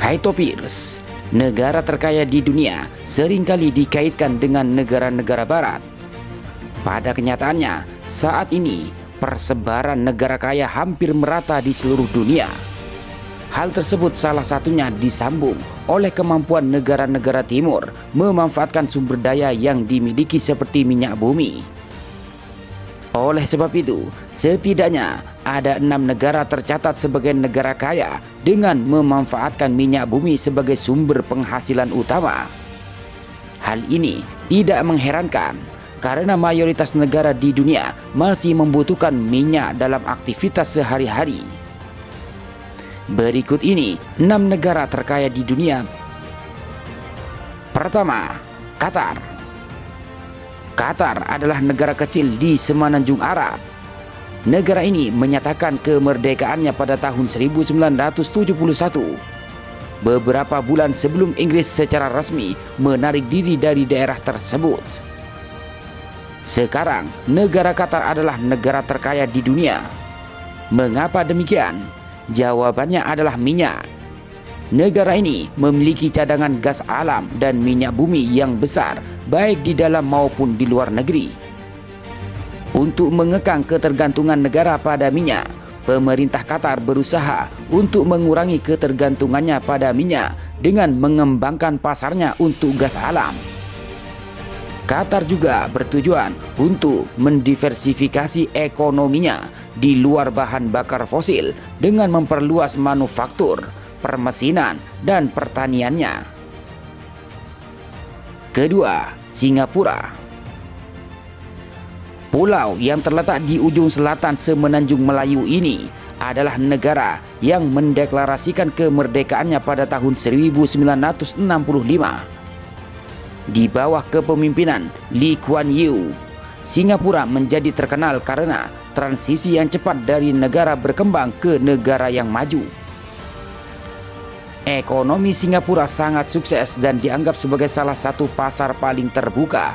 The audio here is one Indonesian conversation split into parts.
Hai Topirs, negara terkaya di dunia seringkali dikaitkan dengan negara-negara barat. Pada kenyataannya, saat ini persebaran negara kaya hampir merata di seluruh dunia. Hal tersebut salah satunya disambung oleh kemampuan negara-negara timur memanfaatkan sumber daya yang dimiliki seperti minyak bumi. Oleh sebab itu, setidaknya ada 6 negara tercatat sebagai negara kaya dengan memanfaatkan minyak bumi sebagai sumber penghasilan utama. Hal ini tidak mengherankan karena mayoritas negara di dunia masih membutuhkan minyak dalam aktivitas sehari-hari. Berikut ini 6 negara terkaya di dunia. Pertama, Qatar. Qatar adalah negara kecil di Semenanjung Arab. Negara ini menyatakan kemerdekaannya pada tahun 1971, beberapa bulan sebelum Inggris secara resmi menarik diri dari daerah tersebut. Sekarang, negara Qatar adalah negara terkaya di dunia. Mengapa demikian? Jawabannya adalah minyak. Negara ini memiliki cadangan gas alam dan minyak bumi yang besar, baik di dalam maupun di luar negeri. Untuk mengekang ketergantungan negara pada minyak, pemerintah Qatar berusaha untuk mengurangi ketergantungannya pada minyak dengan mengembangkan pasarnya untuk gas alam. Qatar juga bertujuan untuk mendiversifikasi ekonominya di luar bahan bakar fosil dengan memperluas manufaktur, permesinan, dan pertaniannya. Kedua, Singapura. Pulau yang terletak di ujung selatan Semenanjung Melayu ini adalah negara yang mendeklarasikan kemerdekaannya pada tahun 1965. Di bawah kepemimpinan Lee Kuan Yew, Singapura menjadi terkenal karena transisi yang cepat dari negara berkembang ke negara yang maju. Ekonomi Singapura sangat sukses dan dianggap sebagai salah satu pasar paling terbuka.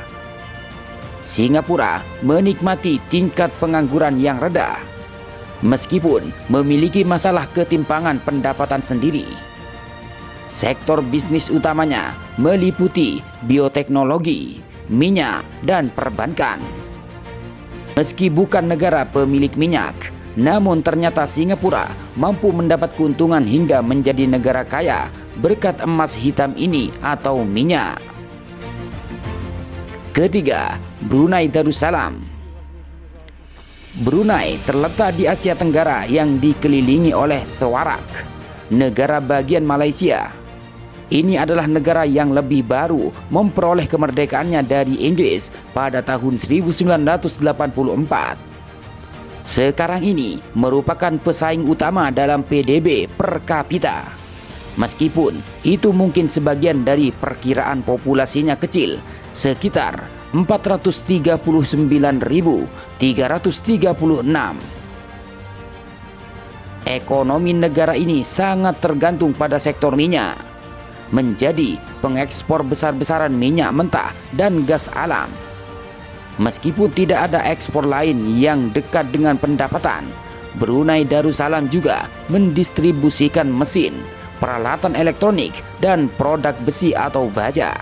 Singapura menikmati tingkat pengangguran yang rendah, meskipun memiliki masalah ketimpangan pendapatan sendiri. Sektor bisnis utamanya meliputi bioteknologi, minyak, dan perbankan. Meski bukan negara pemilik minyak, namun ternyata Singapura mampu mendapat keuntungan hingga menjadi negara kaya berkat emas hitam ini atau minyak. Ketiga, Brunei Darussalam. Brunei terletak di Asia Tenggara yang dikelilingi oleh Sarawak, negara bagian Malaysia. Ini adalah negara yang lebih baru memperoleh kemerdekaannya dari Inggris pada tahun 1984. Sekarang ini merupakan pesaing utama dalam PDB per kapita. Meskipun itu mungkin sebagian dari perkiraan populasinya kecil, sekitar 439.336. Ekonomi negara ini sangat tergantung pada sektor minyak, menjadi pengekspor besar-besaran minyak mentah dan gas alam. Meskipun tidak ada ekspor lain yang dekat dengan pendapatan, Brunei Darussalam juga mendistribusikan mesin, peralatan elektronik, dan produk besi atau baja.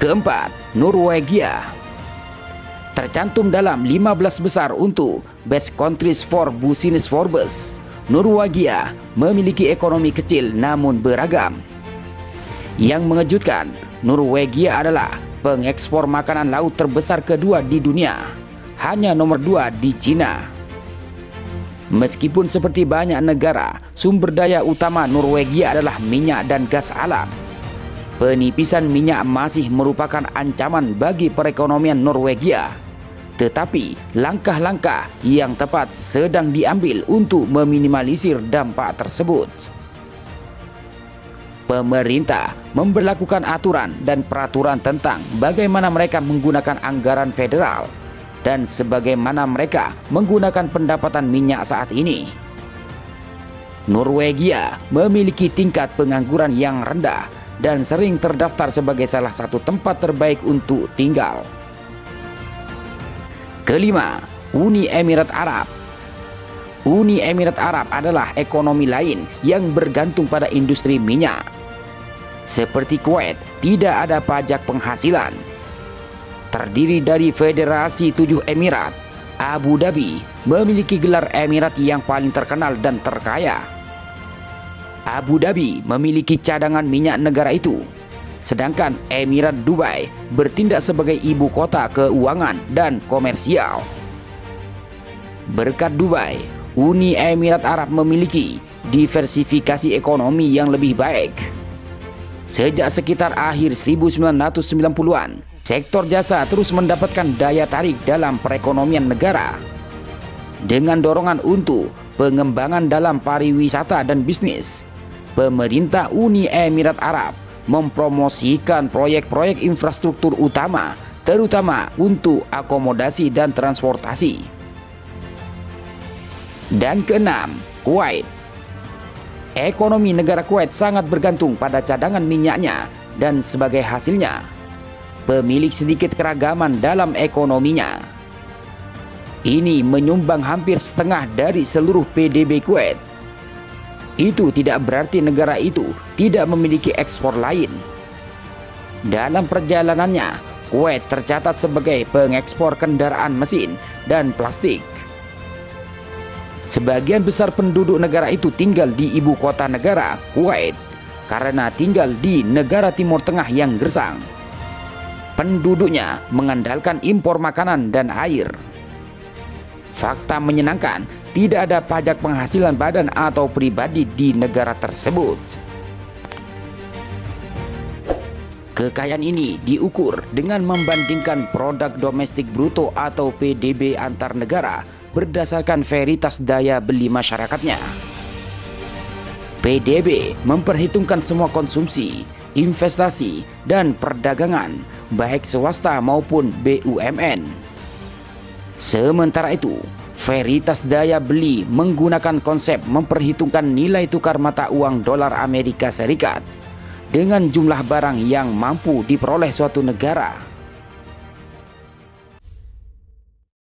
Keempat, Norwegia. Tercantum dalam 15 besar untuk Best Countries for Business Forbes, Norwegia memiliki ekonomi kecil namun beragam. Yang mengejutkan, Norwegia adalah pengekspor makanan laut terbesar kedua di dunia, hanya nomor 2 di Cina. Meskipun seperti banyak negara, sumber daya utama Norwegia adalah minyak dan gas alam. Penipisan minyak masih merupakan ancaman bagi perekonomian Norwegia. Tetapi langkah-langkah yang tepat sedang diambil untuk meminimalisir dampak tersebut. Pemerintah memberlakukan aturan dan peraturan tentang bagaimana mereka menggunakan anggaran federal dan sebagaimana mereka menggunakan pendapatan minyak saat ini. Norwegia memiliki tingkat pengangguran yang rendah dan sering terdaftar sebagai salah satu tempat terbaik untuk tinggal. Kelima, Uni Emirat Arab. Uni Emirat Arab adalah ekonomi lain yang bergantung pada industri minyak. Seperti Kuwait, tidak ada pajak penghasilan. Terdiri dari Federasi 7 Emirat, Abu Dhabi memiliki gelar emirat yang paling terkenal dan terkaya. Abu Dhabi memiliki cadangan minyak negara itu, sedangkan Emirat Dubai bertindak sebagai ibu kota keuangan dan komersial. Berkat Dubai, Uni Emirat Arab memiliki diversifikasi ekonomi yang lebih baik. Sejak sekitar akhir 1990-an, sektor jasa terus mendapatkan daya tarik dalam perekonomian negara. Dengan dorongan untuk pengembangan dalam pariwisata dan bisnis, pemerintah Uni Emirat Arab mempromosikan proyek-proyek infrastruktur utama, terutama untuk akomodasi dan transportasi. Dan keenam, Kuwait. Ekonomi negara Kuwait sangat bergantung pada cadangan minyaknya dan sebagai hasilnya, pemilik sedikit keragaman dalam ekonominya. Ini menyumbang hampir setengah dari seluruh PDB Kuwait. Itu tidak berarti negara itu tidak memiliki ekspor lain. Dalam perjalanannya, Kuwait tercatat sebagai pengekspor kendaraan mesin dan plastik. Sebagian besar penduduk negara itu tinggal di ibu kota negara, Kuwait, karena tinggal di negara Timur Tengah yang gersang. Penduduknya mengandalkan impor makanan dan air. Fakta menyenangkan, tidak ada pajak penghasilan badan atau pribadi di negara tersebut. Kekayaan ini diukur dengan membandingkan produk domestik bruto atau PDB antar negara berdasarkan veritas daya beli masyarakatnya. PDB memperhitungkan semua konsumsi, investasi, dan perdagangan, baik swasta maupun BUMN. Sementara itu, veritas daya beli menggunakan konsep memperhitungkan nilai tukar mata uang dolar Amerika Serikat dengan jumlah barang yang mampu diperoleh suatu negara.